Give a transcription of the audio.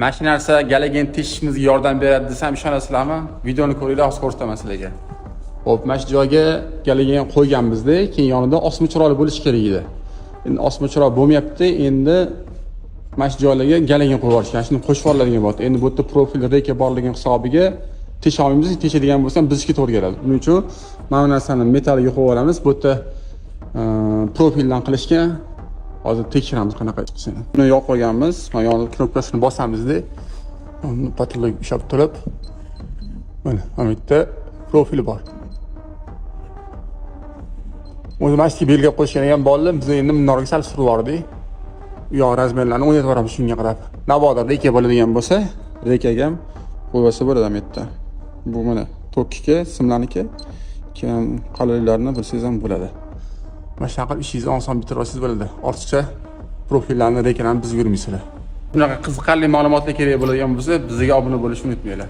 Mana shu narsa galagen teshishimizga yordam beradi desam ishonasizlarmi? Videoni ko'ringlar, hozir ko'rsataman sizlarga. Xo'p, mana shu joyga galagen qo'yganmizda, keyin yonida osma chiroqli bo'lishi kerak edi. Endi osma chiroq bo'lmayapti. Endi mana shu joylarga galagen qo'yib yuborishgan. Shuni qo'shib oladigan bo'ldi. Endi bu yerda profil reka borligini hisobiga tesha olmaymiz. Teshadigan bo'lsam bizga to'g'ri keladi. Buning uchun mana bu narsani metaliga qo'yib olamiz. Bu yerda profildan qilishga hozir tekshiramiz qanaqa chiqishini. Buni yo'q qo'yganmiz. Mana yonida knopkasini bosamizda, uni patolog ishab turib, mana bu yerda profili bor. O'zi mashti belgilab qo'yishgan ham bolalar biz endi minorga sal surib yubordik. U yoq razmerlarni o'ynatib yuboramiz shunga qarab. Navoda reka bo'ladigan bo'lsa, rekaga ham qo'ysa bo'ladi ham yerda. Bu mana tokkiga, simlarniki, keyin qalinlarni bilsangiz ham bo'ladi. Mana shunaqa ishingizni oson bitirib olsangiz bo'ladi. Ortiqcha profillarni, rekalarni bizga yurmaysizlar. Bunaqa qiziqarli ma'lumotlar kerak bo'ladigan bo'lsa, bizga obuna bo'lishni unutmanglar.